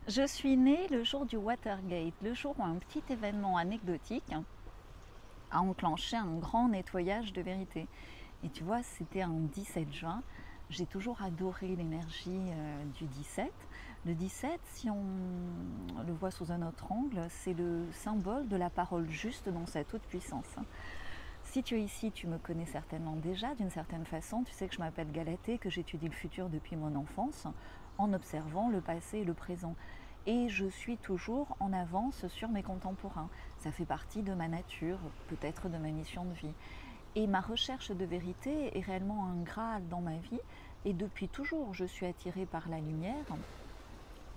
Je suis née le jour du Watergate, le jour où un petit événement anecdotique a enclenché un grand nettoyage de vérité. Et tu vois, c'était un 17 juin. J'ai toujours adoré l'énergie du 17. Le 17, si on le voit sous un autre angle, c'est le symbole de la parole juste dans sa toute puissance. Si tu es ici, tu me connais certainement déjà d'une certaine façon. Tu sais que je m'appelle Galatée, que j'étudie le futur depuis mon enfance, en observant le passé et le présent. Et je suis toujours en avance sur mes contemporains. Ça fait partie de ma nature, peut-être de ma mission de vie. Et ma recherche de vérité est réellement un graal dans ma vie. Et depuis toujours, je suis attirée par la lumière,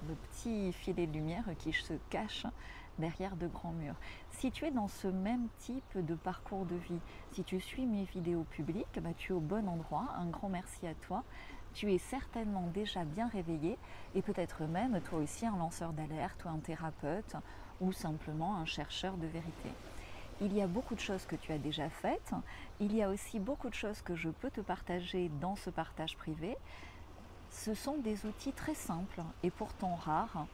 le petit filet de lumière qui se cache derrière de grands murs. Si tu es dans ce même type de parcours de vie, si tu suis mes vidéos publiques, tu es au bon endroit. Un grand merci à toi. Tu es certainement déjà bien réveillé et peut-être même toi aussi un lanceur d'alerte ou un thérapeute ou simplement un chercheur de vérité. Il y a beaucoup de choses que tu as déjà faites. Il y a aussi beaucoup de choses que je peux te partager dans ce partage privé. Ce sont des outils très simples et pourtant rares.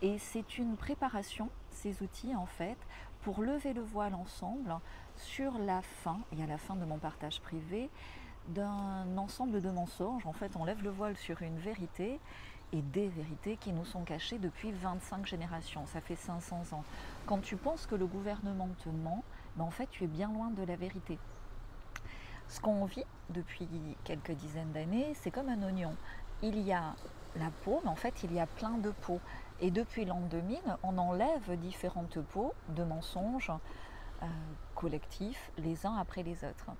Et c'est une préparation, ces outils en fait, pour lever le voile ensemble sur la fin, et à la fin de mon partage privé, d'un ensemble de mensonges. En fait, on lève le voile sur une vérité et des vérités qui nous sont cachées depuis 25 générations. Ça fait 500 ans. Quand tu penses que le gouvernement te ment, en fait, tu es bien loin de la vérité. Ce qu'on vit depuis quelques dizaines d'années, c'est comme un oignon. Il y a la peau, mais en fait, il y a plein de peaux. Et depuis l'an 2000, on enlève différentes peaux de mensonges collectifs, les uns après les autres.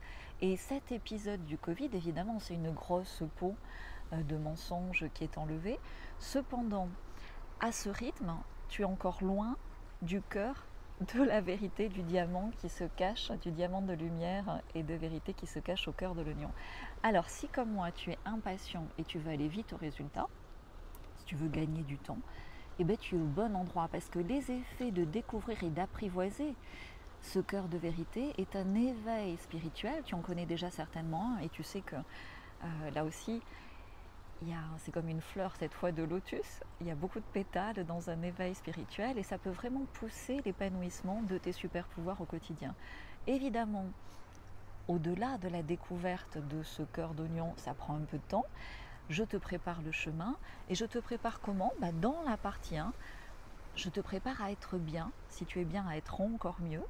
Et cet épisode du Covid, évidemment, c'est une grosse peau de mensonges qui est enlevée. Cependant, à ce rythme, tu es encore loin du cœur de la vérité du diamant qui se cache, du diamant de lumière et de vérité qui se cache au cœur de l'oignon. Alors si comme moi tu es impatient et tu veux aller vite au résultat, si tu veux gagner du temps, tu es au bon endroit parce que les effets de découvrir et d'apprivoiser ce cœur de vérité est un éveil spirituel. Tu en connais déjà certainement un et tu sais que là aussi, c'est comme une fleur cette fois de lotus, il y a beaucoup de pétales dans un éveil spirituel et ça peut vraiment pousser l'épanouissement de tes super pouvoirs au quotidien. Évidemment, au-delà de la découverte de ce cœur d'oignon, ça prend un peu de temps. Je te prépare le chemin et je te prépare comment dans la partie 1, je te prépare à être bien, si tu es bien, à être encore mieux.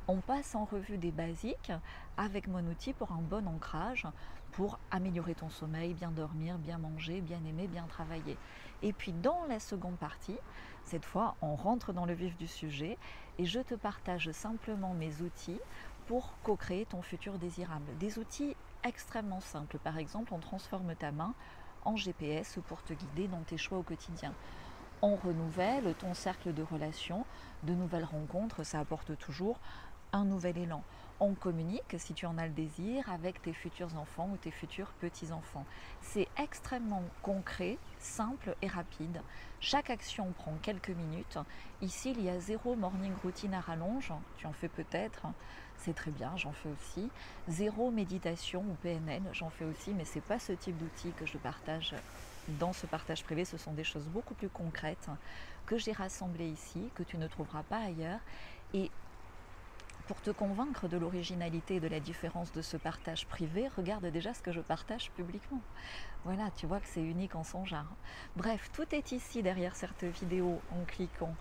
On passe en revue des basiques avec mon outil pour un bon ancrage, pour améliorer ton sommeil, bien dormir, bien manger, bien aimer, bien travailler. Et puis dans la seconde partie, cette fois, on rentre dans le vif du sujet et je te partage simplement mes outils pour co-créer ton futur désirable. Des outils extrêmement simples. Par exemple, on transforme ta main en GPS pour te guider dans tes choix au quotidien. On renouvelle ton cercle de relations, de nouvelles rencontres, ça apporte toujours un nouvel élan. On communique, si tu en as le désir, avec tes futurs enfants ou tes futurs petits-enfants. C'est extrêmement concret, simple et rapide. Chaque action prend quelques minutes. Ici, il y a zéro morning routine à rallonge. Tu en fais peut-être, c'est très bien, j'en fais aussi. Zéro méditation ou PNL, j'en fais aussi, mais ce n'est pas ce type d'outil que je partage dans ce partage privé. Ce sont des choses beaucoup plus concrètes que j'ai rassemblées ici, que tu ne trouveras pas ailleurs. Et pour te convaincre de l'originalité et de la différence de ce partage privé, regarde déjà ce que je partage publiquement. Voilà, tu vois que c'est unique en son genre. Bref, tout est ici derrière cette vidéo en cliquant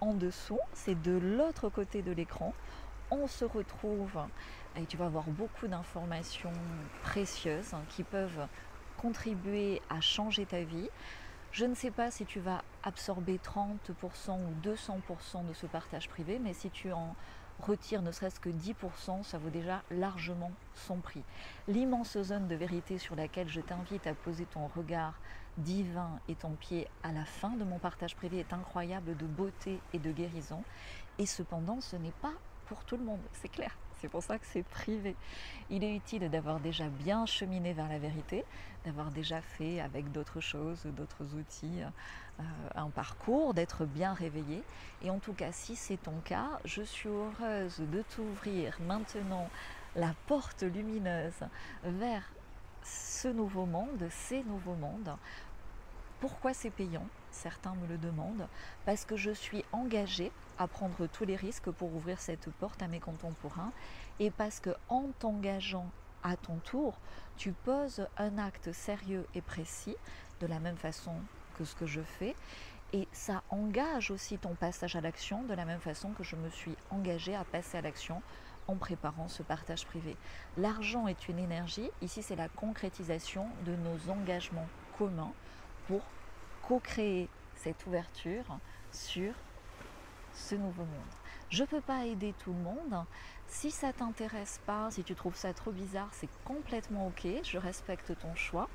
en dessous. C'est de l'autre côté de l'écran. On se retrouve et tu vas avoir beaucoup d'informations précieuses qui peuvent contribuer à changer ta vie. Je ne sais pas si tu vas absorber 30% ou 200% de ce partage privé, mais si tu en retires ne serait-ce que 10%, ça vaut déjà largement son prix. L'immense zone de vérité sur laquelle je t'invite à poser ton regard divin et ton pied à la fin de mon partage privé est incroyable de beauté et de guérison. Et cependant, ce n'est pas pour tout le monde, c'est clair. C'est pour ça que c'est privé. Il est utile d'avoir déjà bien cheminé vers la vérité, d'avoir déjà fait avec d'autres choses, d'autres outils, un parcours, d'être bien réveillé. Et en tout cas, si c'est ton cas, je suis heureuse de t'ouvrir maintenant la porte lumineuse vers ce nouveau monde, ces nouveaux mondes. Pourquoi c'est payant? certains me le demandent, parce que je suis engagée à prendre tous les risques pour ouvrir cette porte à mes contemporains et parce que en t'engageant à ton tour, tu poses un acte sérieux et précis de la même façon que ce que je fais et ça engage aussi ton passage à l'action de la même façon que je me suis engagée à passer à l'action en préparant ce partage privé. L'argent est une énergie, ici c'est la concrétisation de nos engagements communs pour co-créer cette ouverture sur ce nouveau monde. Je ne peux pas aider tout le monde. Si ça ne t'intéresse pas, si tu trouves ça trop bizarre, c'est complètement ok, je respecte ton choix.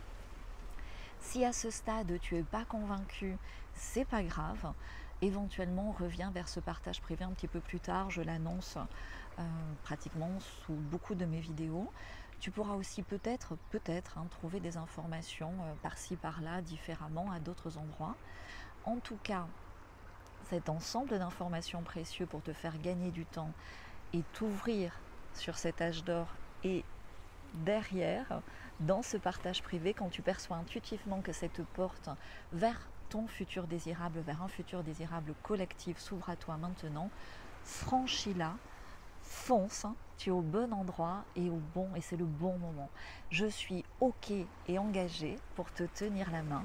Si à ce stade tu n'es pas convaincu, c'est pas grave. Éventuellement, reviens vers ce partage privé un petit peu plus tard. Je l'annonce pratiquement sous beaucoup de mes vidéos. Tu pourras aussi peut-être trouver des informations par-ci par-là, différemment à d'autres endroits. En tout cas, cet ensemble d'informations précieuses pour te faire gagner du temps et t'ouvrir sur cet âge d'or et derrière, dans ce partage privé, quand tu perçois intuitivement que cette porte vers ton futur désirable, vers un futur désirable collectif s'ouvre à toi maintenant, franchis-la, fonce, tu es au bon endroit et c'est le bon moment. Je suis ok et engagée pour te tenir la main.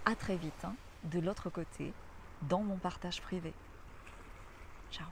À très vite, de l'autre côté, dans mon partage privé. Ciao.